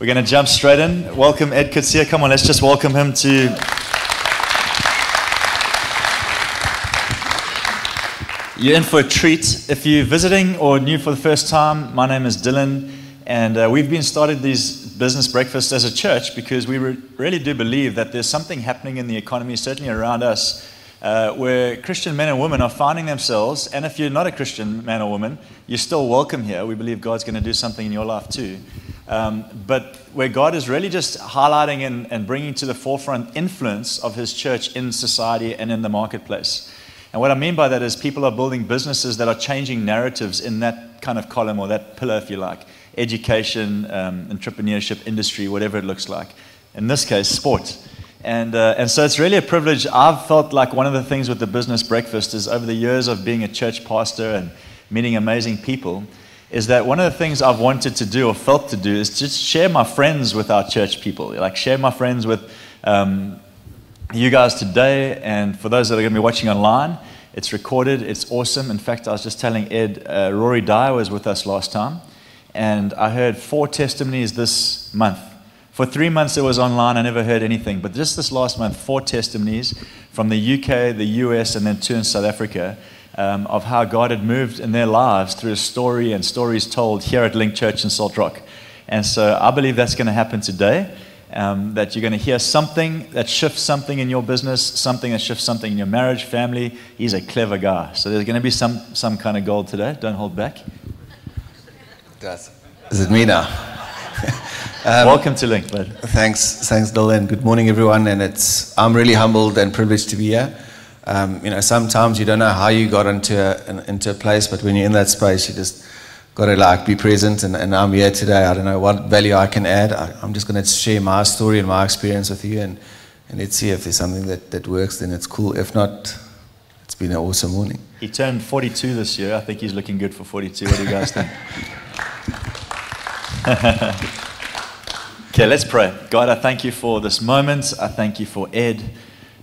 We're going to jump straight in. Welcome Ed Coetzee. Come on, let's just welcome him to... You're in for a treat. If you're visiting or new for the first time, my name is Dylan, and we've been started these business breakfasts as a church because we really do believe that there's something happening in the economy, certainly around us, where Christian men and women are finding themselves, and if you're not a Christian man or woman, you're still welcome here. We believe God's going to do something in your life too. But where God is really just highlighting and bringing to the forefront influence of His church in society and in the marketplace. And what I mean by that is people are building businesses that are changing narratives in that kind of column or that pillar, if you like. Education, entrepreneurship, industry, whatever it looks like. In this case, sport. And so it's really a privilege. I've felt like one of the things with the business breakfast is over the years of being a church pastor and meeting amazing people, is that one of the things I've wanted to do or felt to do is just share my friends with our church people. Like share my friends with you guys today, and for those that are going to be watching online, it's recorded, it's awesome. In fact, I was just telling Ed, Rory Dyer was with us last time, and I heard 4 testimonies this month. For 3 months it was online, I never heard anything, but just this last month, 4 testimonies from the UK, the US, and then 2 in South Africa, of how God had moved in their lives through a story and stories told here at Linc Church in Salt Rock. And so I believe that's going to happen today, that you're going to hear something that shifts something in your business, something that shifts something in your marriage, family. He's a clever guy. So there's going to be some kind of gold today. Don't hold back. Is it me now? Welcome to Linc, bud. Thanks, Dylan. Good morning, everyone. And I'm really humbled and privileged to be here. Sometimes you don't know how you got into a place, but when you're in that space, you just got to be present. And I'm here today. I don't know what value I can add. I'm just going to share my story and my experience with you, and let's see if there's something that works. Then it's cool. If not, it's been an awesome morning. He turned 42 this year. I think he's looking good for 42. What do you guys think? Okay, let's pray. God, I thank you for this moment. I thank you for Ed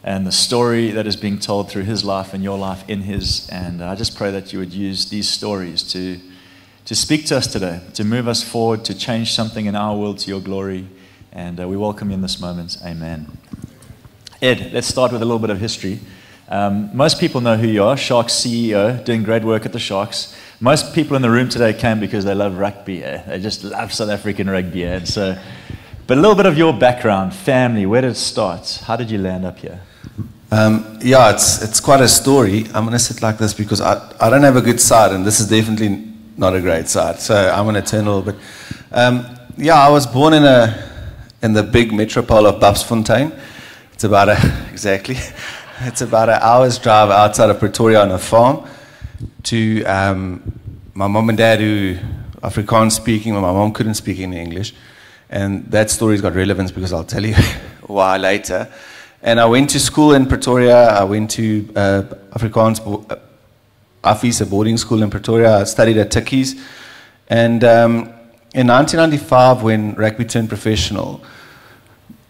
and the story that is being told through his life and your life in his. And I just pray that you would use these stories to speak to us today, to move us forward, to change something in our world to your glory. And we welcome you in this moment. Amen. Ed, let's start with a little bit of history. Most people know who you are, Sharks CEO, doing great work at the Sharks. Most people in the room today came because they love rugby. They just love South African rugby. And so, but a little bit of your background, family, where did it start? How did you land up here? It's quite a story. I'm going to sit like this because I don't have a good side, and this is definitely not a great side. So I'm going to turn a little bit. I was born in the big metropole of Babsfontein. It's about It's about an hour's drive outside of Pretoria on a farm to my mom and dad, who Afrikaans speaking, but my mom couldn't speak any English. And that story's got relevance because I'll tell you why later. And I went to school in Pretoria. I went to Afrikaans Afisa boarding school in Pretoria. I studied at Tikkies. And in 1995, when rugby turned professional,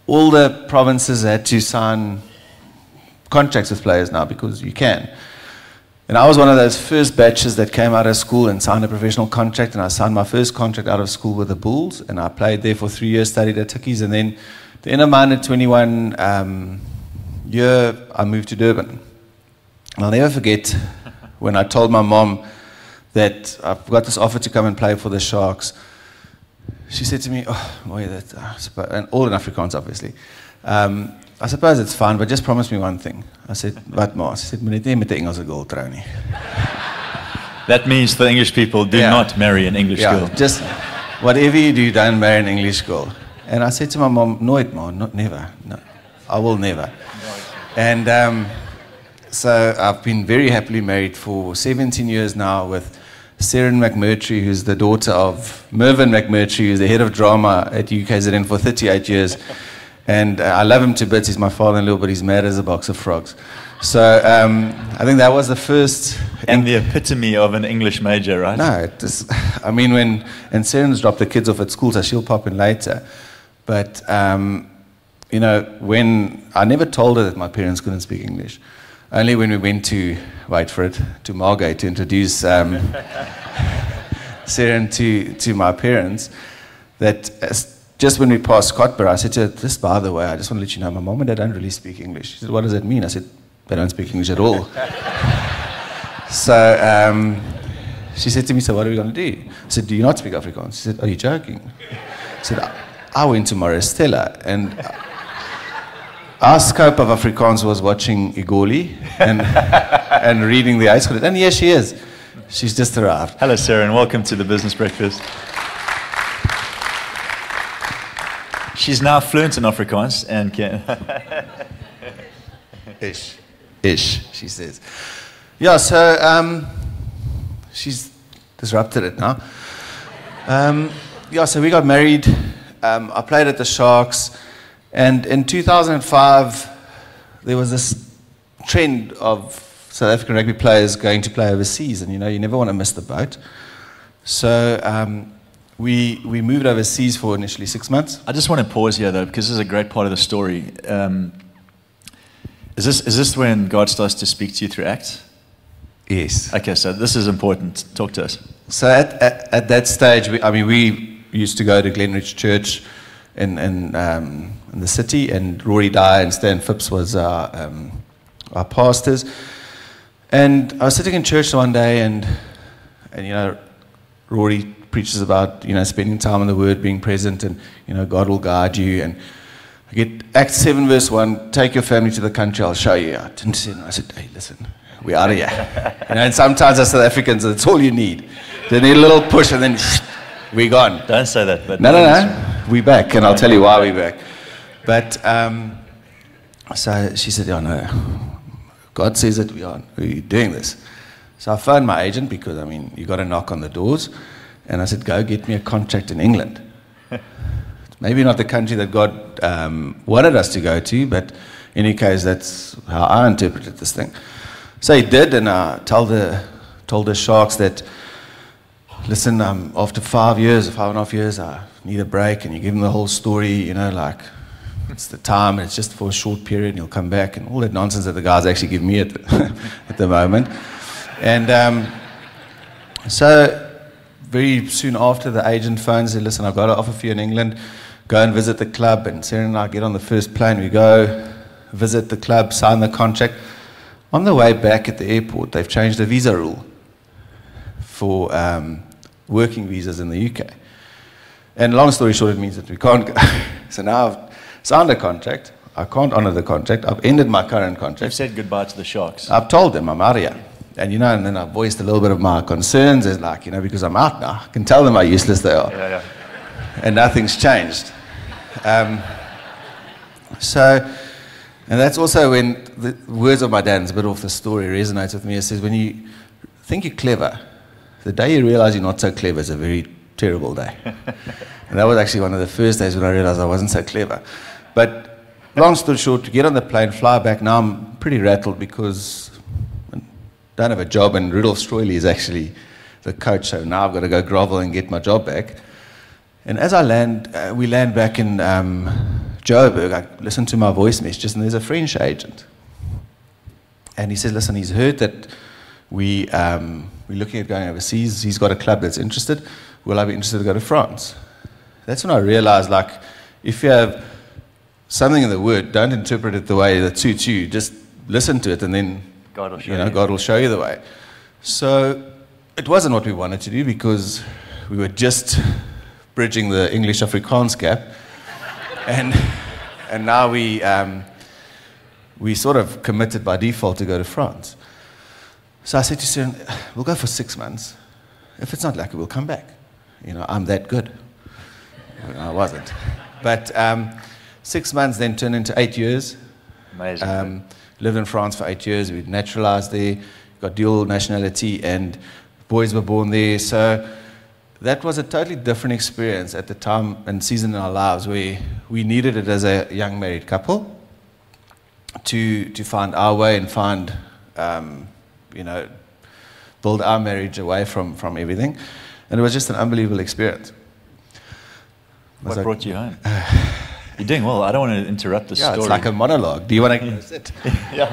all the provinces had to sign contracts with players now because you can. And I was one of those first batches that came out of school and signed a professional contract, and I signed my first contract out of school with the Bulls, and I played there for 3 years, studied at Tikkies, and then the end of my under 21 year, I moved to Durban. And I'll never forget when I told my mom that I've got this offer to come and play for the Sharks. She said to me, and all in Afrikaans, obviously. I suppose it's fine, but just promise me one thing. I said, "Wat ma?" She said, "Moenie met 'n Engelse girl trou nie." That means for English people, do not marry an English girl. Just whatever you do, don't marry an English girl. And I said to my mom, "Nooit ma, never. No, I will never." And so I've been very happily married for 17 years now with Sarah McMurtry, who's the daughter of Mervyn McMurtry, who's the head of drama at UKZN for 38 years. And I love him to bits. He's my father-in-law, but he's mad as a box of frogs. So I think that was the first... And the epitome of an English major, right? No, when Sarah's dropped the kids off at school, so she'll pop in later. But, when I never told her that my parents couldn't speak English. Only when we went to, to Margate to introduce Sarah to my parents, that just when we passed Cottbur, I said to her, "Just by the way, I just want to let you know, my mom and dad don't really speak English." She said, "What does that mean?" I said, "They don't speak English at all." So she said to me, "So what are we going to do?" I said, "Do you not speak Afrikaans?" She said, "Are you joking?" I said, "I went to Maristella, and our scope of Afrikaans was watching Igoli and reading the ice cream." And here she is. She's just arrived. Hello, Sarah, and welcome to the Business Breakfast. She's now fluent in Afrikaans and can... Ish, she says. Yeah, so she's disrupted it now. Yeah, so we got married. I played at the Sharks. And in 2005, there was this trend of South African rugby players going to play overseas. And, you never want to miss the boat. So we moved overseas for initially 6 months. I just want to pause here, though, because this is a great part of the story. Is this when God starts to speak to you through Acts? Yes. Okay, so this is important. Talk to us. So at that stage, we used to go to Glenridge Church in the city, and Rory Dyer and Stan Phipps was our pastors. And I was sitting in church one day, and Rory preaches about spending time in the Word, being present, and God will guide you. And I get Acts 7 verse 1, "Take your family to the country, I'll show you." I said, "Hey, listen, we're out of here." And sometimes as South Africans, that's all you need. They need a little push, and then we're gone. Don't say that. But No. We're back, and I'll tell you why we're back. But so she said, "Yeah, no, God says that we're doing this." So I phoned my agent, because you got to knock on the doors, and I said, "Go get me a contract in England." Maybe not the country that God wanted us to go to, but in any case, that's how I interpreted this thing. So he did, and I told the Sharks that, "Listen, after 5.5 years, I need a break." And you give them the whole story, like it's the time, and it's just for a short period, and you'll come back, and all that nonsense that the guys actually give me at the moment. And so very soon after, the agent phones and said, "Listen, I've got an offer for you in England. Go and visit the club." And Sarah and I get on the first plane. We go visit the club, sign the contract. On the way back at the airport, they've changed the visa rule for working visas in the UK. And long story short, it means that we can't go. So now I've signed a contract. I can't honor the contract. I've ended my current contract. You've said goodbye to the Sharks. I've told them I'm out of here. And, and then I voiced a little bit of my concerns, as because I'm out now. I can tell them how useless they are. Yeah. And nothing's changed. And that's also when the words of my dad, it's a bit off the story, resonates with me. It says, when you think you're clever, the day you realize you're not so clever is a very terrible day. And that was actually one of the first days when I realized I wasn't so clever. But long story short, to get on the plane, fly back, now I'm pretty rattled because I don't have a job, and Rudolf Stroili is actually the coach, so now I've got to go grovel and get my job back. And as I we land back in Joburg, I listen to my voice messages, and there's a French agent. And he says, "Listen, he's heard that we're looking at going overseas. He's got a club that's interested. Will I be interested to go to France?" That's when I realized, if you have something in the Word, don't interpret it the way that suits you. Just listen to it, and then God will show you. God will show you the way. So it wasn't what we wanted to do, because we were just bridging the English Afrikaans gap, and now we sort of committed by default to go to France. So I said to Sarah, "We'll go for 6 months. If it's not lucky, we'll come back. I'm that good." I wasn't, but 6 months then turned into 8 years. Amazing. Lived in France for 8 years. We naturalized there, got dual nationality, and boys were born there. So that was a totally different experience at the time and season in our lives, where we needed it as a young married couple to find our way and find, build our marriage away from everything. And it was just an unbelievable experience. What brought you home? You're doing well. I don't want to interrupt the story. Yeah, it's like a monologue. Do you want to sit? Yeah.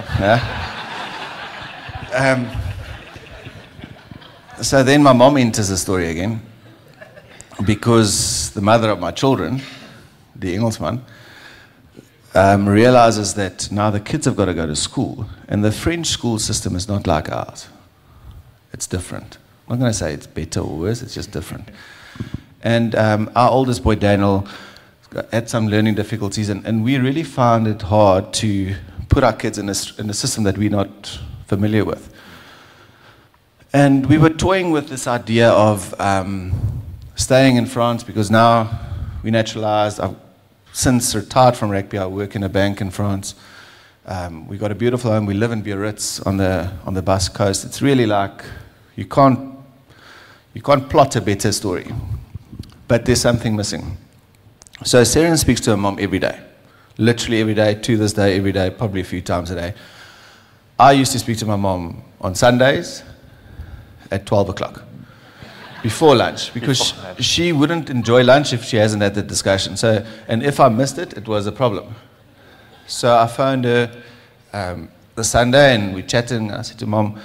So then my mom enters the story again, because the mother of my children the Engelsman, realizes that now the kids have got to go to school, and the French school system is not like ours. It's different. I'm not going to say it's better or worse, it's just different. And our oldest boy, Daniel, had some learning difficulties, and we really found it hard to put our kids in a system that we're not familiar with. And we were toying with this idea of staying in France, because now we naturalized. I've since retired from rugby. I work in a bank in France. We got a beautiful home. We live in Biarritz on the Basque coast. It's really like you can't plot a better story, but there's something missing. So Seren speaks to her mom every day, literally every day, to this day, every day, probably a few times a day. I used to speak to my mom on Sundays at 12 o'clock, before lunch, because she wouldn't enjoy lunch if she hasn't had the discussion. So, and if I missed it, it was a problem. So I phoned her the Sunday, and we chatted, and I said to Mom,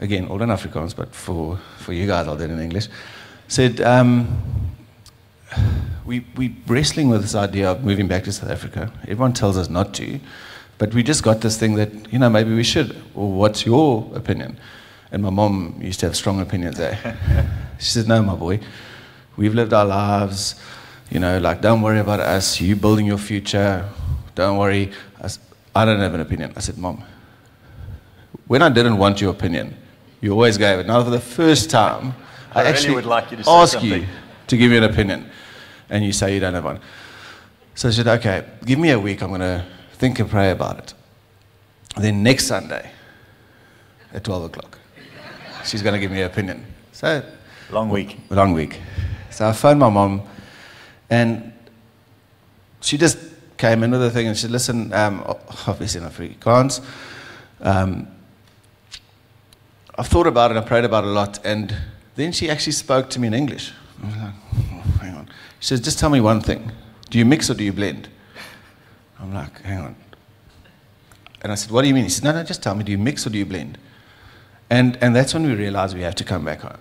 again, all in Afrikaans, but for you guys, I'll do it in English, said, we're wrestling with this idea of moving back to South Africa. Everyone tells us not to, but we just got this thing that, maybe we should. Or what's your opinion? And my mom used to have strong opinions, eh? She said, no, my boy, we've lived our lives, don't worry about us, you building your future, don't worry. I don't have an opinion. I said, Mom, when I didn't want your opinion, you always gave it. Now for the first time, I actually really would like you to say ask something. you to give me an opinion, and you say you don't have one. So I said, okay, give me a week, I'm going to think and pray about it. Then next Sunday, at 12 o'clock, she's going to give me an opinion. So, Long week. Long week. So I phoned my mom, and she just came in with the thing and she said, listen, obviously in Afrikaans, I've thought about it, I prayed about it a lot, and then she actually spoke to me in English. I was like, oh, hang on. She says, just tell me one thing. Do you mix or do you blend? I'm like, hang on. And I said, what do you mean? He said, no, just tell me, do you mix or do you blend? And that's when we realized we have to come back home.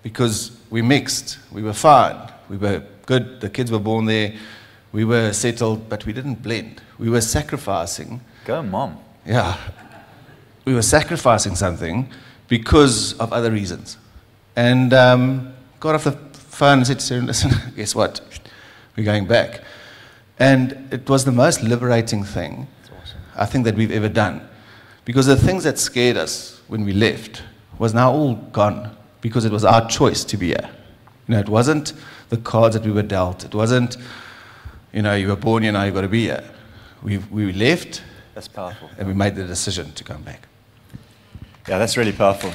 Because we mixed, we were fine, we were good, the kids were born there, we were settled, but we didn't blend. We were sacrificing. Go, Mom. Yeah. We were sacrificing something because of other reasons. And got off the phone and said to Sarah, listen, guess what? We're going back. And it was the most liberating thing, awesome, I think, that we've ever done. Because the things that scared us when we left was now all gone. Because it was our choice to be here. It wasn't the cards that we were dealt. It wasn't, you were born here, now you've got to be here. We left. That's powerful. And we made the decision to come back. Yeah, that's really powerful.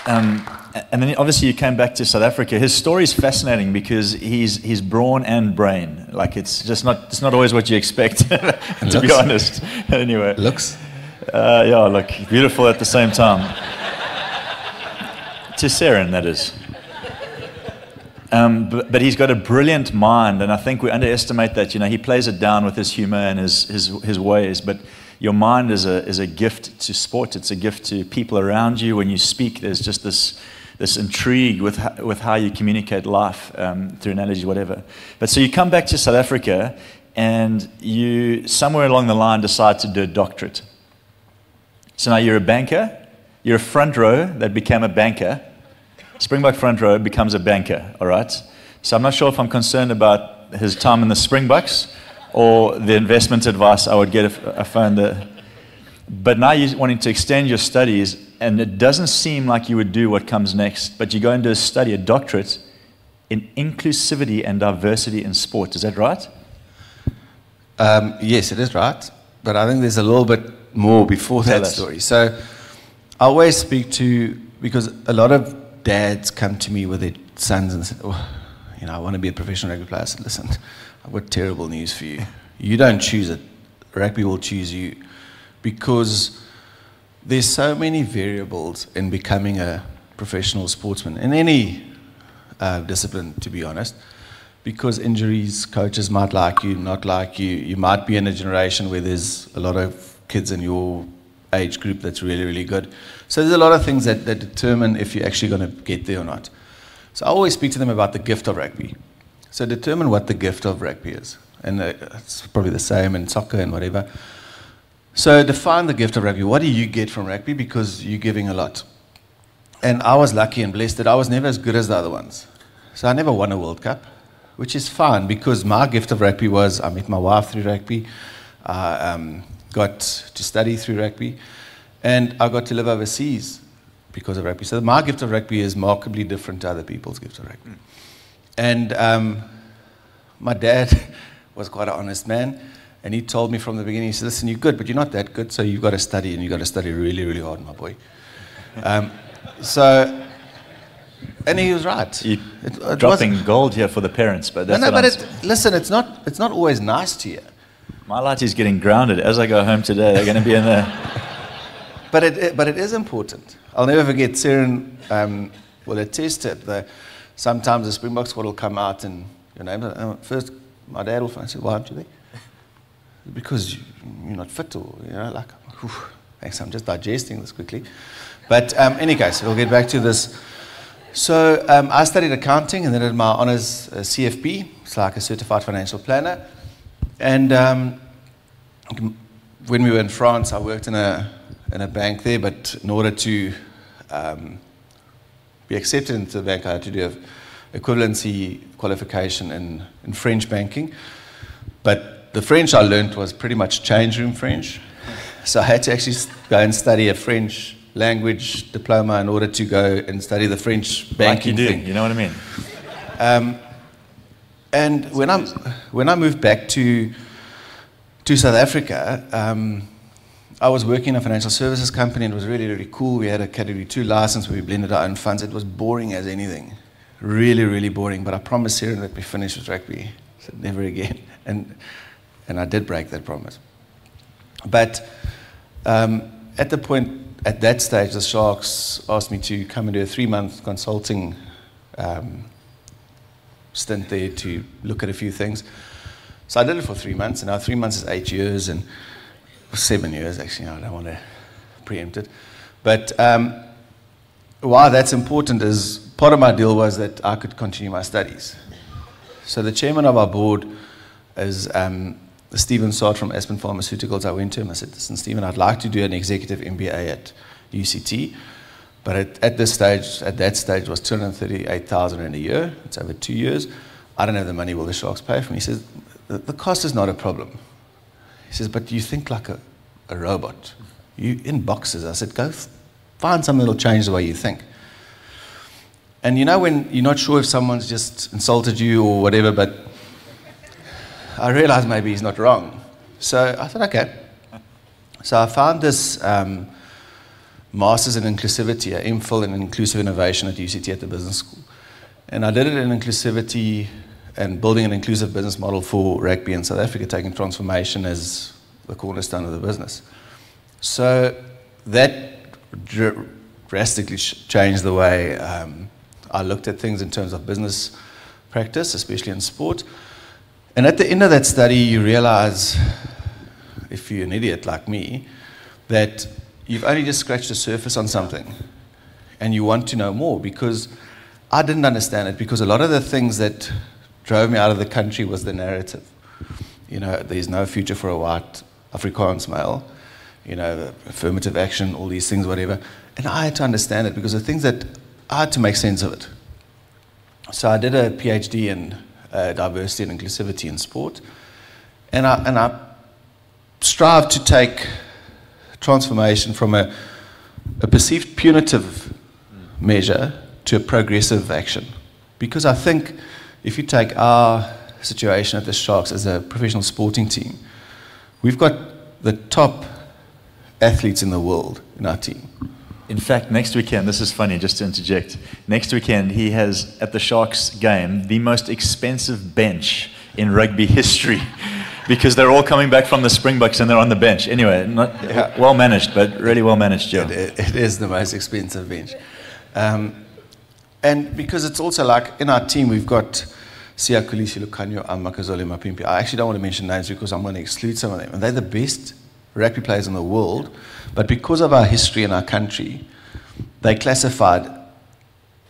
And then obviously you came back to South Africa. His story is fascinating because he's brawn and brain. Like it's not always what you expect, to be honest. Anyway. Looks. Yeah, look, beautiful at the same time. To Seren, that is. But he's got a brilliant mind, and I think we underestimate that. He plays it down with his humor and his ways. But your mind is a gift to sport. It's a gift to people around you. When you speak, there's just this intrigue with how you communicate life through analogy, whatever. But so you come back to South Africa, and you somewhere along the line decide to do a doctorate. So now you're a banker, you're a front row that became a banker. Springbok front row becomes a banker, all right? So I'm not sure if I'm concerned about his time in the Springboks or the investment advice I would get if I found the... But now you're wanting to extend your studies, and it doesn't seem like you would do what comes next, but you go and do a doctorate in inclusivity and diversity in sport. Is that right? Yes, it is right. But I think there's a little bit more before that story. So I always speak to, because a lot of dads come to me with their sons and say, I want to be a professional rugby player. I said, listen, I've got terrible news for you. You don't choose it. Rugby will choose you. Because there's so many variables in becoming a professional sportsman, in any discipline, to be honest. Because injuries, coaches might like you, not like you. You might be in a generation where there's a lot of kids in your age group that's really, really good. So there's a lot of things that determine if you're actually going to get there or not. So I always speak to them about the gift of rugby. So determine what the gift of rugby is. And it's probably the same in soccer and whatever. So define the gift of rugby. What do you get from rugby? Because you're giving a lot. And I was lucky and blessed that I was never as good as the other ones. So I never won a World Cup, which is fine because my gift of rugby was I met my wife through rugby. I got to study through rugby. And I got to live overseas because of rugby. So my gift of rugby is markedly different to other people's gift of rugby. And my dad was quite an honest man. And he told me from the beginning, he said, listen, you're good, but you're not that good, so you've got to study, and you've got to study really, really hard, my boy. And he was right. You're dropping gold here for the parents, but that's listen, it's not always nice to hear. My Lati's getting grounded. As I go home today, they're going to be in there. But it is important. I'll never forget, Seren will attest to it. Sometimes the Springbok squad will come out and your name. First, my dad will phone and say, why aren't you there? Because you're not fit, or like, thanks, I'm just digesting this quickly. But any case, we'll get back to this. So I studied accounting and then did my honors CFP. It's like a certified financial planner. And when we were in France, I worked in a bank there. But in order to be accepted into the bank, I had to do an equivalency qualification in French banking. But the French I learned was pretty much change room French. So I had to actually go and study a French language diploma in order to go and study the French banking thing. You know what I mean? And when I moved back to South Africa, I was working in a financial services company, and it was really, really cool. We had a Category 2 license where we blended our own funds. It was boring as anything. Really, really boring. But I promised Sarah that we finished with rugby. I said, never again. And I did break that promise. But at that stage, the Sharks asked me to come and do a 3-month consulting stint there to look at a few things. So I did it for 3 months, and now 3 months is 8 years, and 7 years, actually. I don't want to preempt it. But why that's important is part of my deal was that I could continue my studies. So the chairman of our board is Stephen Sard from Aspen Pharmaceuticals. I went to him. I said, listen, Stephen, I'd like to do an executive MBA at UCT. But at that stage, was 238,000 in a year. It's over 2 years. I don't have the money. Will the Sharks pay for me? He says, the cost is not a problem. He says, but you think like a robot. You in boxes. I said, go find something that'll change the way you think. And you know when you're not sure if someone's just insulted you or whatever, but I realized maybe he's not wrong. So I thought, okay. So I found this Masters in Inclusivity, an MPhil in Inclusive Innovation at UCT at the Business School. And I did it in inclusivity and building an inclusive business model for rugby in South Africa, taking transformation as the cornerstone of the business. So that drastically changed the way I looked at things in terms of business practice, especially in sport. And at the end of that study, you realize, if you're an idiot like me, that you've only just scratched the surface on something and you want to know more, because I didn't understand it, because a lot of the things that drove me out of the country was the narrative. You know, there's no future for a white Afrikaans male, you know, affirmative action, all these things, whatever. And I had to understand it, because the things that I had to make sense of it. So I did a PhD in diversity and inclusivity in sport, and I strive to take transformation from a perceived punitive measure to a progressive action. Because I think if you take our situation at the Sharks as a professional sporting team, we've got the top athletes in the world in our team. In fact, next weekend, this is funny, just to interject, next weekend he has, at the Sharks game, the most expensive bench in rugby history, because they're all coming back from the Springboks and they're on the bench. Anyway, well managed, but really well managed, Joe. It is the most expensive bench. And because it's also like, in our team, we've got Siya Kolisi, Lucanio, Makazole, Mapimpi. I actually don't want to mention names because I'm going to exclude some of them. And they're the best rugby players in the world, but because of our history in our country, they're classified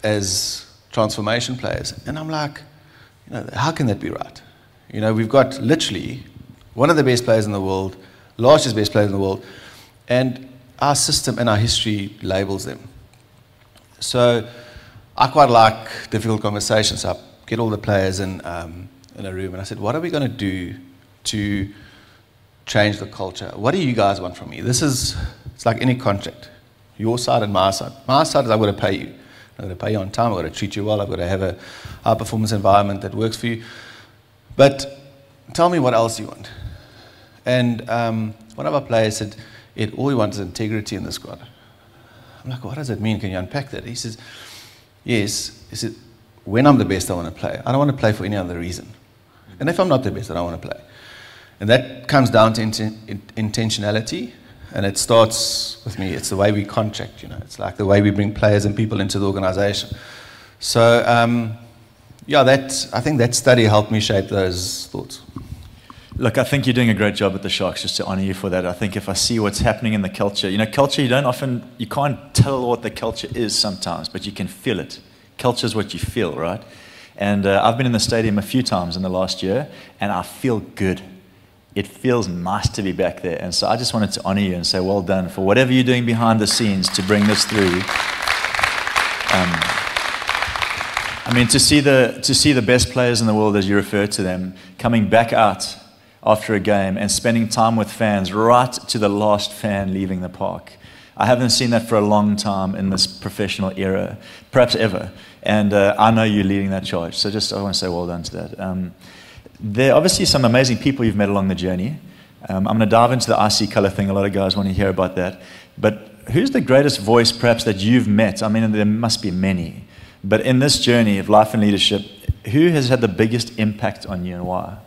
as transformation players. And I'm like, how can that be right? We've got literally one of the best players in the world, largest best players in the world, and our system and our history labels them. So I quite like difficult conversations. I get all the players in a room, and I said, what are we going to do to change the culture? What do you guys want from me? It's like any contract. Your side and my side. My side is I've got to pay you. I've got to pay you on time. I've got to treat you well. I've got to have a high-performance environment that works for you. But tell me what else you want. And one of our players said, Ed, all we want is integrity in the squad. I'm like, what does that mean? Can you unpack that? He says, yes. He said, when I'm the best, I want to play. I don't want to play for any other reason. And if I'm not the best, I don't want to play. And that comes down to intentionality. And it starts with me. It's the way we contract, It's like the way we bring players and people into the organization. So, I think that study helped me shape those thoughts. Look, I think you're doing a great job at the Sharks, just to honor you for that. I think if I see what's happening in the culture, culture, you can't tell what the culture is sometimes, but you can feel it. Culture is what you feel, right? And I've been in the stadium a few times in the last year, and I feel good. It feels nice to be back there. And so I just wanted to honor you and say well done for whatever you're doing behind the scenes to bring this through. To see the best players in the world, as you refer to them, coming back out after a game and spending time with fans right to the last fan leaving the park. I haven't seen that for a long time in this professional era, perhaps ever. And I know you're leading that charge. So I want to say well done to that. There are obviously some amazing people you've met along the journey. I'm going to dive into the IC color thing. A lot of guys want to hear about that. But who's the greatest voice, perhaps, that you've met? There must be many. But in this journey of life and leadership, who has had the biggest impact on you and why?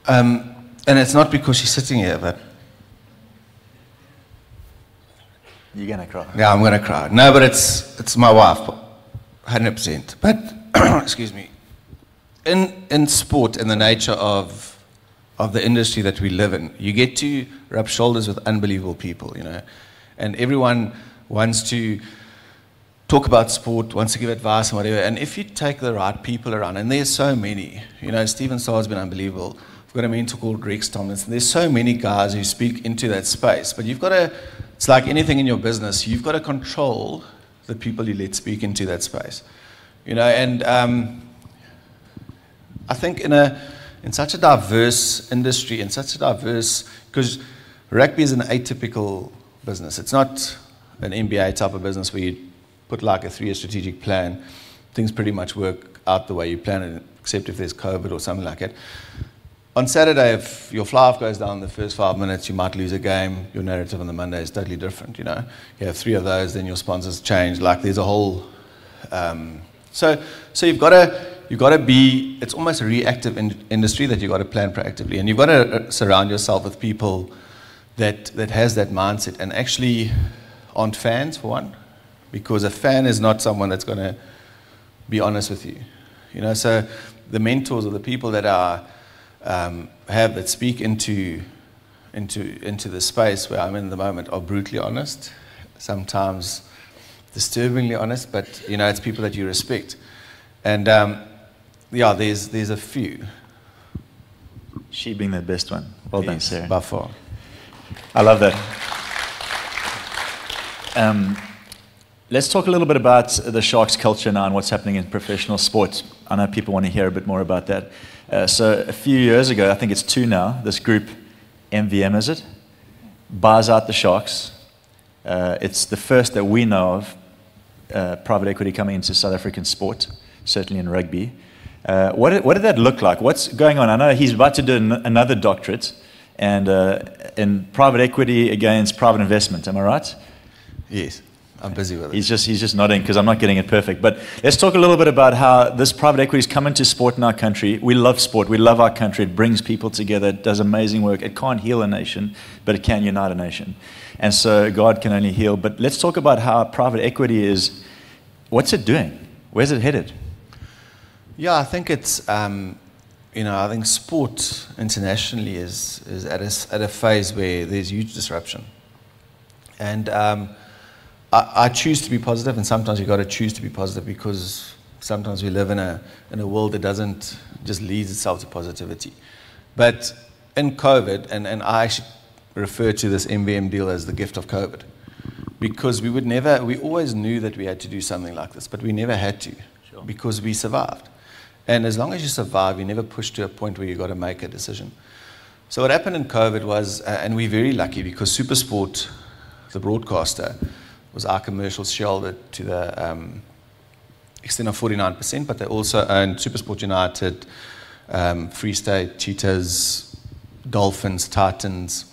And it's not because she's sitting here, but... You're going to cry. Yeah, I'm going to cry. No, but it's my wife, 100%. But, excuse me. In sport and the nature of the industry that we live in, you get to rub shoulders with unbelievable people, and everyone wants to talk about sport, wants to give advice and whatever. And if you take the right people around, and there's so many, Stephen Starr has been unbelievable. I've got a mentor called Rex Tomlinson. There's so many guys who speak into that space, but you've got to, it's like anything in your business, you've got to control the people you let speak into that space, and I think in such a diverse industry, because rugby is an atypical business. It's not an NBA type of business where you put like a 3-year strategic plan. Things pretty much work out the way you plan it, except if there's COVID or something like that. On Saturday, if your fly-off goes down in the first 5 minutes, you might lose a game. Your narrative on the Monday is totally different, You have 3 of those, then your sponsors change. Like there's a whole... So you've got to be, it's almost a reactive industry that you've got to plan proactively. And you've got to surround yourself with people that has that mindset and actually aren't fans, for one. Because a fan is not someone that's going to be honest with you. So the mentors or the people that that speak into the space where I'm in the moment are brutally honest, sometimes disturbingly honest, but it's people that you respect. And there's a few. She being the best one. Well done, Sarah. By far. I love that. Let's talk a little bit about the Sharks culture now and what's happening in professional sport. I know people want to hear a bit more about that. So a few years ago, I think it's 2 now, this group, MVM is it, buys out the Sharks. It's the first that we know of, private equity coming into South African sport, certainly in rugby. What did that look like? What's going on? I know he's about to do another doctorate and in private equity against private investment. Am I right? Yes. I'm busy with it. He's just nodding because I'm not getting it perfect. But let's talk a little bit about how this private equity has come into sport in our country. We love sport. We love our country. It brings people together. It does amazing work. It can't heal a nation, but it can unite a nation. And so God can only heal. But let's talk about how private equity is. What's it doing? Where's it headed? Yeah, I think it's, I think sport internationally is at a phase where there's huge disruption. And I choose to be positive, and sometimes you've got to choose to be positive because sometimes we live in a world that doesn't just leads itself to positivity. But in COVID, and I actually refer to this MBM deal as the gift of COVID, because we always knew that we had to do something like this, but we never had to, because we survived. And as long as you survive, you never push to a point where you've got to make a decision. So what happened in COVID was, and we're very lucky because SuperSport, the broadcaster, was our commercial shareholder to the extent of 49%, but they also owned SuperSport United, Free State, Cheetahs, Dolphins, Titans.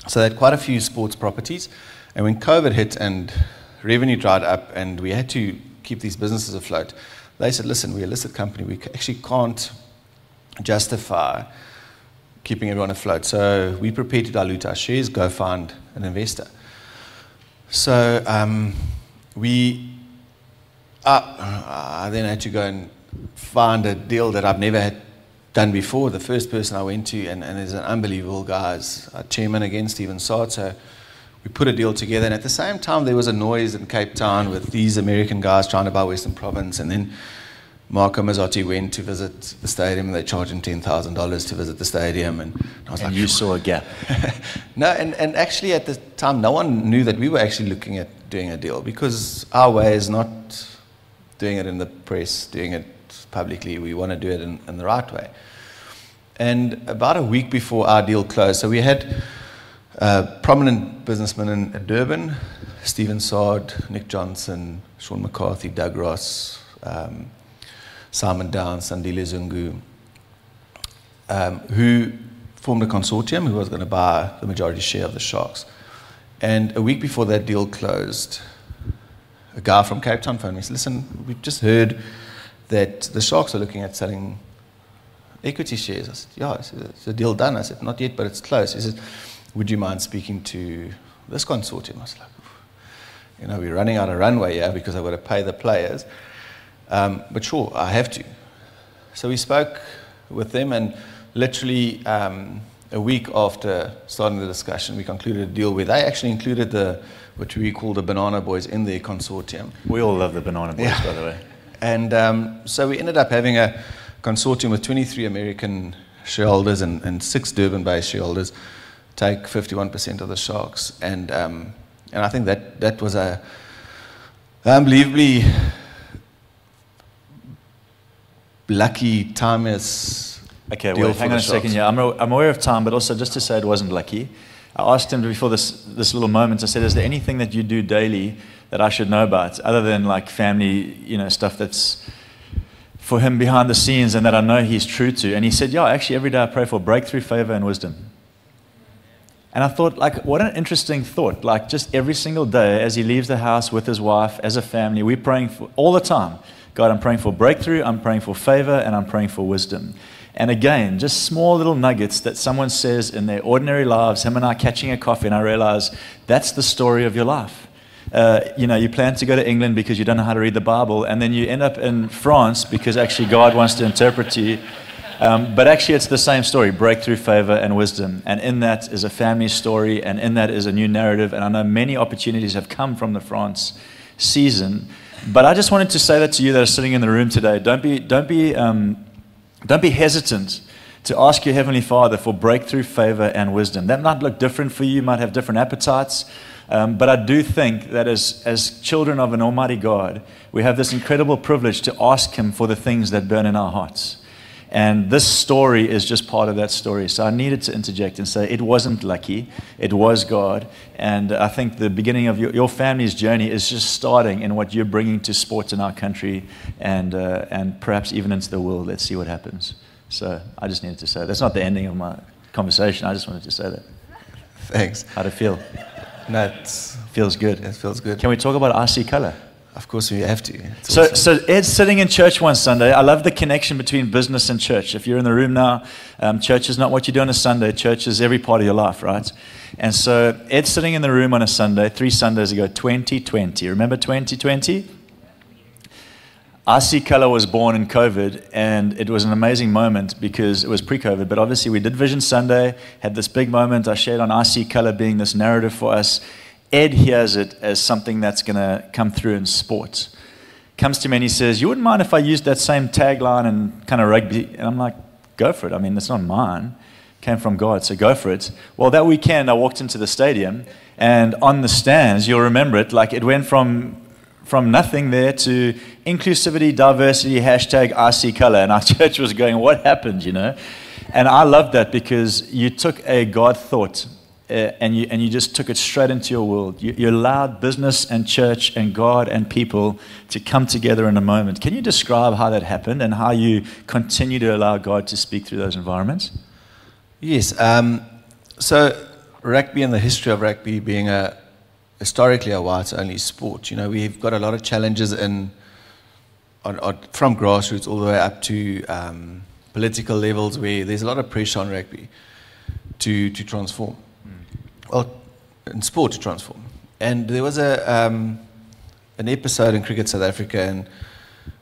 So they had quite a few sports properties. And when COVID hit and revenue dried up and we had to keep these businesses afloat, they said, listen, we're a listed company. We actually can't justify keeping everyone afloat. So we prepared to dilute our shares, go find an investor. So I then had to go and find a deal that I've never had done before. The first person I went to, and there's an unbelievable guy, our chairman again, Stephen Sard. So we put a deal together, and at the same time there was a noise in Cape Town with these American guys trying to buy Western Province, and then Marco Mazzotti went to visit the stadium, and they charged him $10,000 to visit the stadium, and I was like, you saw a gap. No, and actually at the time no one knew that we were actually looking at doing a deal, because our way is not doing it in the press, doing it publicly. We want to do it in the right way. And about a week before our deal closed, so we had prominent businessmen in Durban, Stephen Sard, Nick Johnson, Sean McCarthy, Doug Ross, Simon Downs, Sandile Zungu, who formed a consortium who was going to buy the majority share of the Sharks. And a week before that deal closed, a guy from Cape Town phoned me and said, listen, we've just heard that the Sharks are looking at selling equity shares. I said, yeah, it's a deal done. I said, not yet, but it's close. He said, would you mind speaking to this consortium? I was like, we're running out of runway here because I've got to pay the players. But sure, I have to. So we spoke with them, and literally a week after starting the discussion, we concluded a deal where they actually included what we call the Banana Boys in their consortium. We all love the Banana Boys, by the way. And so we ended up having a consortium with 23 American shareholders and 6 Durban-based shareholders take 51% of the Sharks. And I think that was a unbelievably lucky time as okay, well, hang on a second here. I'm aware of time, but also just to say it wasn't lucky. I asked him before this little moment, I said, is there anything that you do daily that I should know about, other than like family, stuff that's for him behind the scenes and that I know he's true to? And he said, yeah, actually every day I pray for breakthrough, favor, and wisdom. And I thought, like, what an interesting thought. Like, just every single day as he leaves the house with his wife, as a family, we're praying for all the time. God, I'm praying for breakthrough, I'm praying for favor, and I'm praying for wisdom. And again, just small little nuggets that someone says in their ordinary lives, him and I catching a coffee, and I realize that's the story of your life. You plan to go to England because you don't know how to read the Bible, and then you end up in France because actually God wants to interpret to you. But actually it's the same story, breakthrough, favor, and wisdom. And in that is a family story, and in that is a new narrative. And I know many opportunities have come from the France season. But I just wanted to say that to you that are sitting in the room today. Don't be hesitant to ask your Heavenly Father for breakthrough, favor, and wisdom. That might look different for you, might have different appetites, but I do think that as children of an Almighty God, we have this incredible privilege to ask Him for the things that burn in our hearts. And this story is just part of that story. So I needed to interject and say it wasn't lucky, it was God. And I think the beginning of your family's journey is just starting in what you're bringing to sports in our country and perhaps even into the world. Let's see what happens. So I just needed to say that. That's not the ending of my conversation. I just wanted to say that. Thanks. How'd it feel? No, feels good. It feels good. Can we talk about RC Color? Of course we have to. So Ed's sitting in church one Sunday. I love the connection between business and church. If you're in the room now, church is not what you do on a Sunday. Church is every part of your life, right? And so Ed's sitting in the room on a Sunday, 3 Sundays ago, 2020. Remember 2020? RC Color was born in COVID, and it was an amazing moment because it was pre-COVID. But obviously we did Vision Sunday, had this big moment. I shared on RC Color being this narrative for us. Ed hears it as something that's going to come through in sports. comes to me and he says, "You wouldn't mind if I used that same tagline and kind of rugby?" And I'm like, "Go for it. I mean, it's not mine. It came from God, so go for it." Well, that weekend I walked into the stadium, and on the stands, you'll remember it, like it went from nothing there to inclusivity, diversity, hashtag IC color. And our church was going, "What happened?" And I loved that because you took a God thought and you just took it straight into your world. You allowed business and church and God and people to come together in a moment. Can you describe how that happened and how you continue to allow God to speak through those environments? Yes. So rugby and the history of rugby being historically a whites-only sport. We've got a lot of challenges from grassroots all the way up to political levels where there's a lot of pressure on rugby to transform. Well, in sport to transform. And there was an episode in Cricket South Africa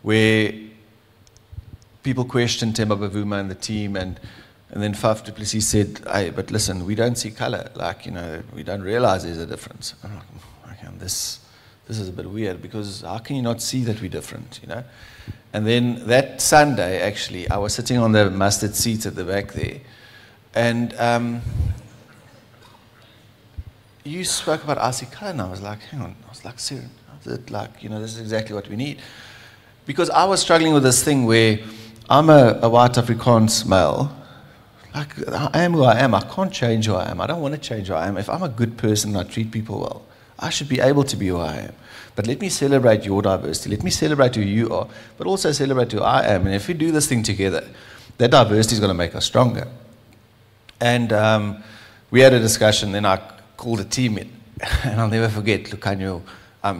where people questioned Themba Bavuma and the team, and then Faf du Plessis said, "Hey, but listen, we don't see color. We don't realize there's a difference." I'm like, "Okay, this is a bit weird, because how can you not see that we're different, And then that Sunday, actually, I was sitting on the mustard seats at the back there, and you spoke about RC color, and I was like, hang on, I was like, Siren, this is exactly what we need. Because I was struggling with this thing where I'm a white Afrikaans male. Like, I am who I am. I can't change who I am. I don't want to change who I am. If I'm a good person and I treat people well, I should be able to be who I am. But let me celebrate your diversity. Let me celebrate who you are, but also celebrate who I am. And if we do this thing together, that diversity is going to make us stronger. And we had a discussion, then I called a team in, and I'll never forget, Lucanio,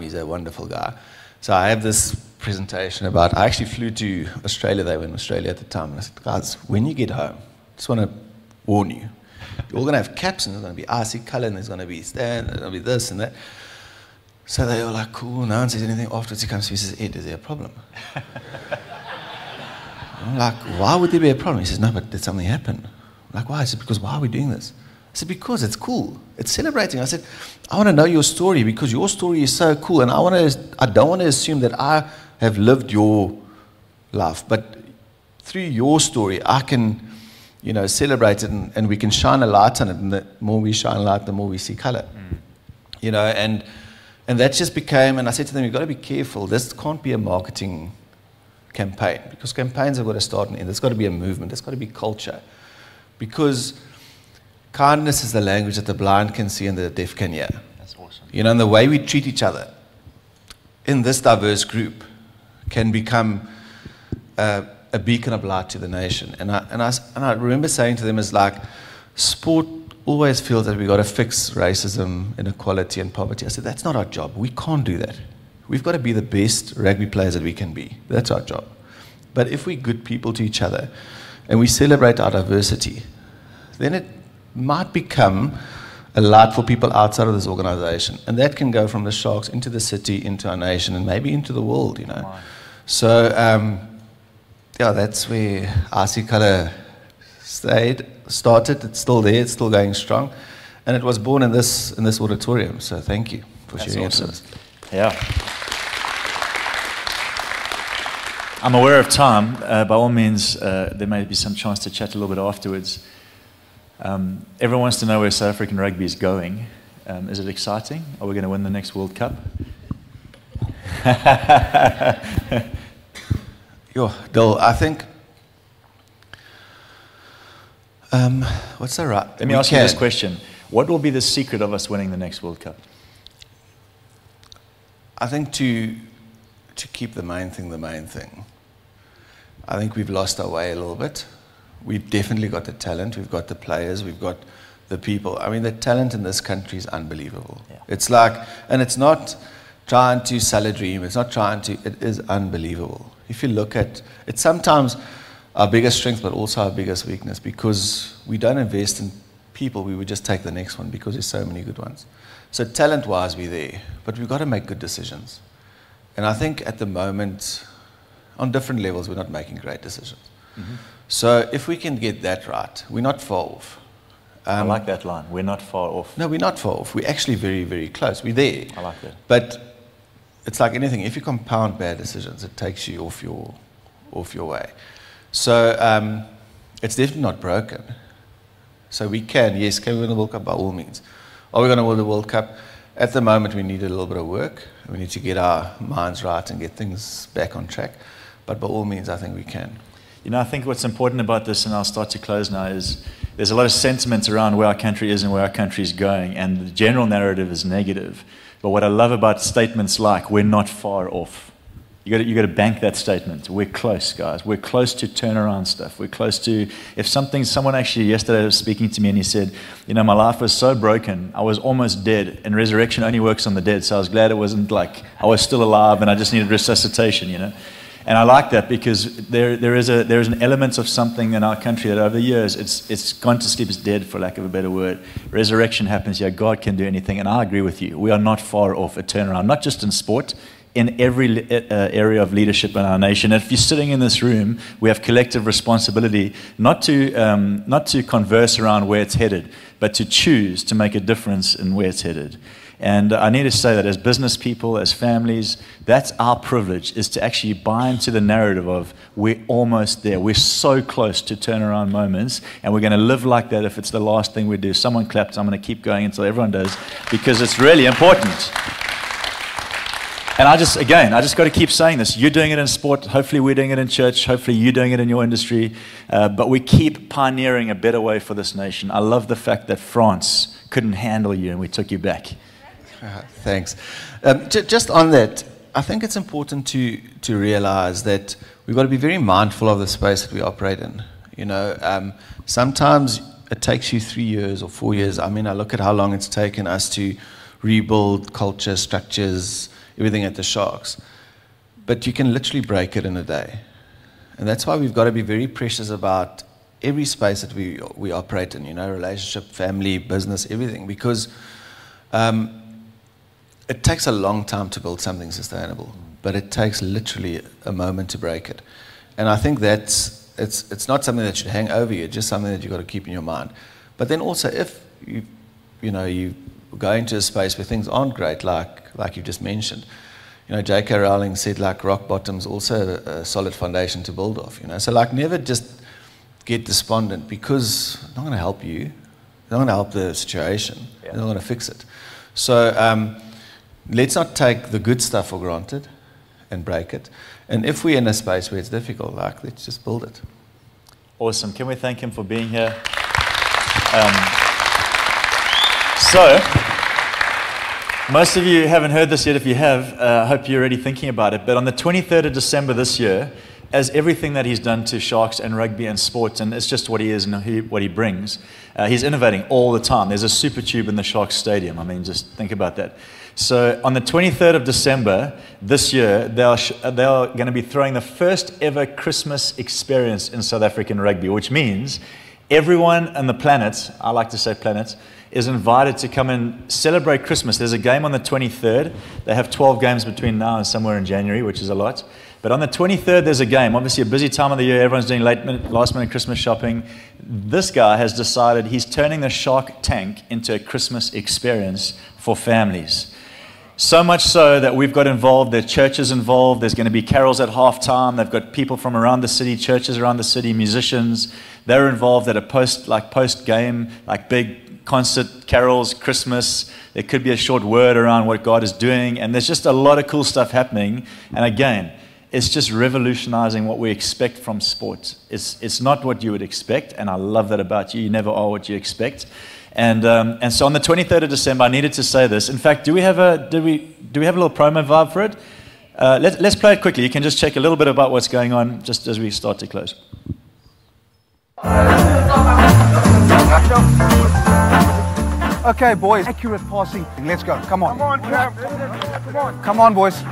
he's a wonderful guy. So I have this presentation about, I actually flew to Australia, they were in Australia at the time, and I said, "Guys, when you get home, I just want to warn you, you're all going to have caps, and there's going to be RC color, and there's going to be stand, and there's going to be this and that." So they were like, "Cool," no one says anything. Afterwards he comes to me and says, "Ed, is there a problem?" I'm like, "Why would there be a problem?" He says, "No, but did something happen?" I'm like, "Why?" I said, "Because why are we doing this?" I said, "Because it's cool. It's celebrating." I said, "I want to know your story, because your story is so cool, and I don't want to assume that I have lived your life, but through your story, I can, celebrate it, and we can shine a light on it, and the more we shine light, the more we see color." And that just became, and I said to them, "You've got to be careful. This can't be a marketing campaign, because campaigns have got to start and end. There's got to be a movement. There's got to be culture, because kindness is the language that the blind can see and the deaf can hear." That's awesome. And the way we treat each other in this diverse group can become a beacon of light to the nation. And I remember saying to them, it's like, sport always feels that we've got to fix racism, inequality, and poverty. I said, that's not our job. We can't do that. We've got to be the best rugby players that we can be. That's our job. But if we're good people to each other and we celebrate our diversity, then it might become a light for people outside of this organization. And that can go from the Sharks into the city, into our nation, and maybe into the world, So, that's where RC Color started. It's still there. It's still going strong. And it was born in this auditorium. So thank you for sharing it with us. Yeah. I'm aware of time. By all means, there may be some chance to chat a little bit afterwards. Everyone wants to know where South African rugby is going. Is it exciting? Are we going to win the next World Cup? Dil, I think... what's the right? Let me ask you this question. What will be the secret of us winning the next World Cup? I think to keep the main thing. I think we've lost our way a little bit. We've definitely got the talent. We've got the players. We've got the people. I mean, the talent in this country is unbelievable. Yeah. It's like, and it's not trying to sell a dream. It's not it is unbelievable. If you look at, it's sometimes our biggest strength, but also our biggest weakness, because we don't invest in people. We would just take the next one because there's so many good ones. So talent-wise, we're there, but we've got to make good decisions. And I think at the moment, on different levels, we're not making great decisions. Mm-hmm. So if we can get that right, we're not far off. I like that line. We're not far off. No, we're not far off. We're actually very, very close. We're there. I like that. But it's like anything. If you compound bad decisions, it takes you off your way. So it's definitely not broken. So we can we win the World Cup? By all means. Are we going to win the World Cup? At the moment, we need a little bit of work. We need to get our minds right and get things back on track. But by all means, I think we can. You know, I think what's important about this, and I'll start to close now, is there's a lot of sentiment around where our country is and where our country is going, and the general narrative is negative. But what I love about statements like, we're not far off, you got to bank that statement. We're close, guys. We're close to turnaround stuff. We're close to, if someone actually yesterday was speaking to me and he said, you know, my life was so broken, I was almost dead, and resurrection only works on the dead, so I was glad it wasn't like I was still alive and I just needed resuscitation, you know. And I like that because there is an element of something in our country that over the years, it's gone to sleep, it's dead, for lack of a better word. Resurrection happens, yeah, God can do anything, and I agree with you. We are not far off a turnaround, not just in sport, in every area of leadership in our nation. And if you're sitting in this room, we have collective responsibility not to converse around where it's headed, but to choose to make a difference in where it's headed. And I need to say that as business people, as families, that's our privilege, is to actually buy into the narrative of we're almost there. We're so close to turnaround moments, and we're going to live like that if it's the last thing we do. Someone clapped, I'm going to keep going until everyone does, because it's really important. And I just got to keep saying this. You're doing it in sport. Hopefully we're doing it in church. Hopefully you're doing it in your industry. But we keep pioneering a better way for this nation. I love the fact that France couldn't handle you and we took you back. Thanks. Just on that, I think it's important to realize that we've got to be very mindful of the space that we operate in. You know, sometimes it takes you 3 years or 4 years. I mean, I look at how long it's taken us to rebuild culture, structures, everything at the Sharks. But you can literally break it in a day. And that's why we've got to be very precious about every space that we operate in, you know, relationship, family, business, everything. Because it takes a long time to build something sustainable, but it takes literally a moment to break it. And I think it's not something that should hang over you, just something that you've got to keep in your mind. But then also, if you go into a space where things aren't great, like you just mentioned, you know, J.K. Rowling said, like, rock bottom's also a solid foundation to build off, you know. So, like, never just get despondent, because it's not going to help you. It's not going to help the situation. Yeah. It's not going to fix it. So let's not take the good stuff for granted and break it. And if we're in a space where it's difficult, like, let's just build it. Awesome. Can we thank him for being here? So, most of you haven't heard this yet. If you have, I hope you're already thinking about it. But on the 23rd of December this year, as everything that he's done to Sharks and rugby and sports, and it's just what he is and what he brings, he's innovating all the time. There's a super tube in the Sharks stadium. I mean, just think about that. So on the 23rd of December this year, they are going to be throwing the first ever Christmas experience in South African rugby, which means everyone on the planet, I like to say planet, is invited to come and celebrate Christmas. There's a game on the 23rd. They have 12 games between now and somewhere in January, which is a lot. But on the 23rd, there's a game. Obviously, a busy time of the year. Everyone's doing last-minute Christmas shopping. This guy has decided he's turning the Shark Tank into a Christmas experience for families. So much so that we've got involved, there are churches involved, there's going to be carols at halftime, they've got people from around the city, churches around the city, musicians, they're involved at a post-game, like big concert, carols, Christmas. There could be a short word around what God is doing, and there's just a lot of cool stuff happening. And again, it's just revolutionizing what we expect from sport. It's not what you would expect, and I love that about you. You never are what you expect. And so on the 23rd of December, I needed to say this. In fact, do we have a little promo vibe for it? Let's play it quickly. You can just check a little bit about what's going on just as we start to close. Okay, boys. Accurate passing. Let's go. Come on. Come on, come on. Come on, boys.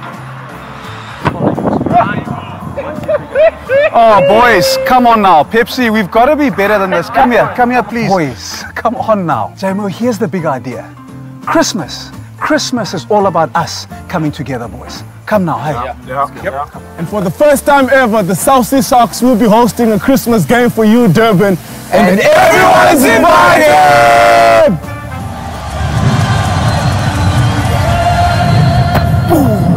Oh, boys, come on now. Pepsi, we've got to be better than this. Come here, please. Boys, come on now. JMO, here's the big idea. Christmas. Christmas is all about us coming together, boys. Come now, hey. Yep. And for the first time ever, the South Sea Sharks will be hosting a Christmas game for you, Durban. And everyone is invited! Boom.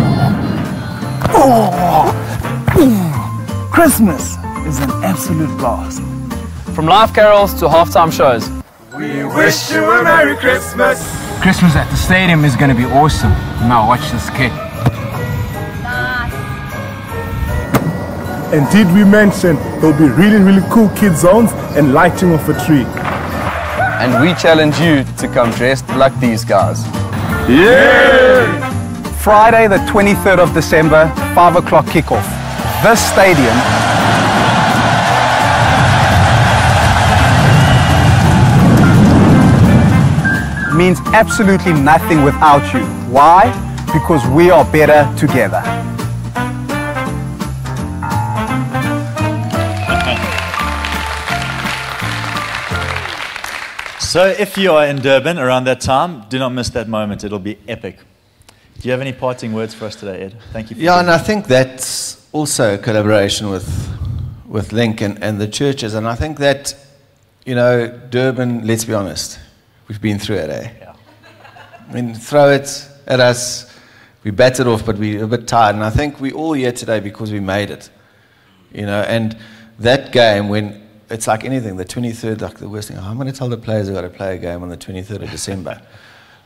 Christmas is an absolute blast. From live carols to halftime shows. We wish you a Merry Christmas. Christmas at the stadium is going to be awesome. Now watch this kid. And did we mention there'll be really cool kid zones and lighting of a tree? And we challenge you to come dressed like these guys. Friday the 23rd of December, 5 o'clock kickoff. This stadium means absolutely nothing without you. Why? Because we are better together. So if you are in Durban around that time, do not miss that moment. It'll be epic. Do you have any parting words for us today, Ed? Thank you. Yeah, and I think that's also a collaboration with Linc and the churches. And I think that, you know, Durban, let's be honest, we've been through it, eh? Yeah. I mean, throw it at us, we bat it off, but we're a bit tired. And I think we're all here today because we made it, you know. And that game, when it's like anything, the 23rd, like the worst thing, I'm going to tell the players they've got to play a game on the 23rd of December.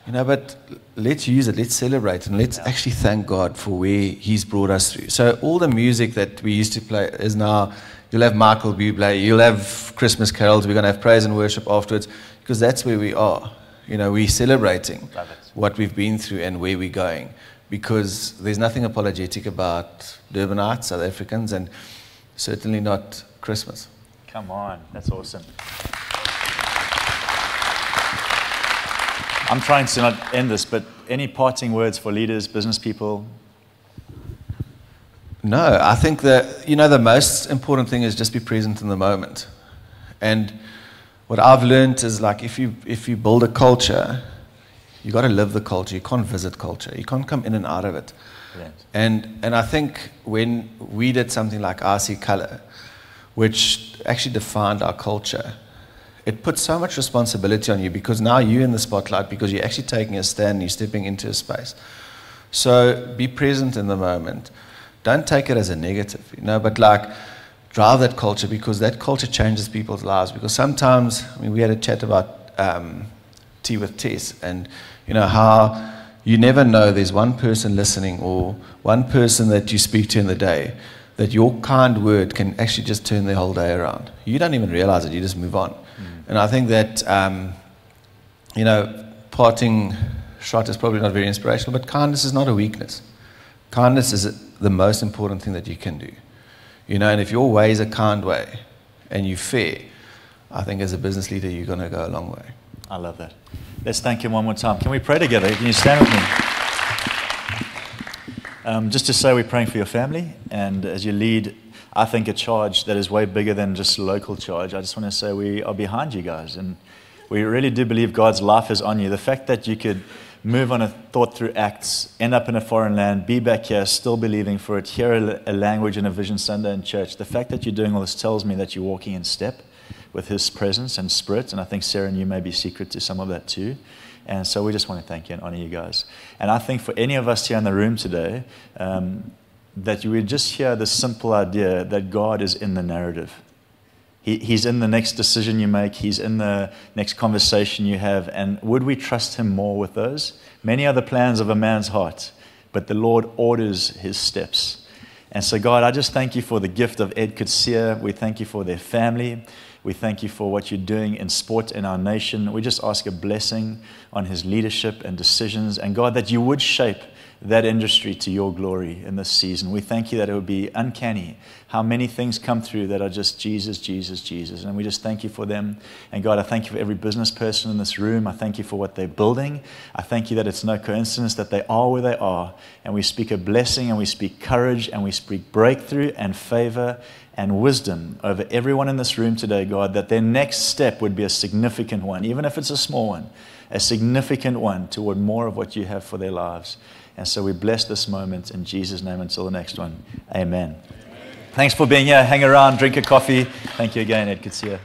You know, but let's use it, let's celebrate, and let's actually thank God for where He's brought us through. So all the music that we used to play is now, you'll have Michael Bublé, you'll have Christmas carols, we're going to have praise and worship afterwards, because that's where we are. You know, we're celebrating what we've been through and where we're going, because there's nothing apologetic about Durbanites, South Africans, and certainly not Christmas. Come on, that's awesome. I'm trying to not end this, but any parting words for leaders, business people? No, I think that, you know, the most important thing is just be present in the moment. And what I've learned is, like, if you build a culture, you got to live the culture. You can't visit culture. You can't come in and out of it. And I think when we did something like RC Color, which actually defined our culture, it puts so much responsibility on you, because now you're in the spotlight, because you're actually taking a stand and you're stepping into a space. So be present in the moment. Don't take it as a negative, you know, but like drive that culture, because that culture changes people's lives. Because sometimes, I mean, we had a chat about Tea with Tess, and you know how you never know, there's one person listening or one person that you speak to in the day that your kind word can actually just turn their whole day around. You don't even realize it, you just move on. And I think that, you know, parting shot is probably not very inspirational, but kindness is not a weakness. Kindness is the most important thing that you can do. You know, and if your way is a kind way and you're fair, I think as a business leader, you're going to go a long way. I love that. Let's thank Him one more time. Can we pray together? Can you stand with me? Just to say we're praying for your family, and as you lead, I think, a charge that is way bigger than just a local charge. I just want to say we are behind you guys, and we really do believe God's life is on you. The fact that you could move on a thought through Acts, end up in a foreign land, be back here, still believing for it, hear a language and a vision Sunday in church. The fact that you're doing all this tells me that you're walking in step with His presence and Spirit, and I think Sarah and you may be secret to some of that too. And so we just want to thank you and honor you guys. And I think for any of us here in the room today, that you would just hear the simple idea that God is in the narrative. He's in the next decision you make. He's in the next conversation you have. And would we trust Him more with those? Many are the plans of a man's heart, but the Lord orders his steps. And so, God, I just thank you for the gift of Ed Coetzee. We thank you for their family. We thank you for what you're doing in sport in our nation. We just ask a blessing on his leadership and decisions. And God, that you would shape that industry to your glory in this season. We thank you that it would be uncanny how many things come through that are just Jesus, Jesus, Jesus. And we just thank you for them. And God, I thank you for every business person in this room. I thank you for what they're building. I thank you that it's no coincidence that they are where they are. And we speak a blessing, and we speak courage, and we speak breakthrough and favor and wisdom over everyone in this room today, God, that their next step would be a significant one, even if it's a small one, a significant one toward more of what you have for their lives. And so we bless this moment in Jesus' name until the next one. Amen. Thanks for being here. Hang around, drink a coffee. Thank you again, Ed Coetzee.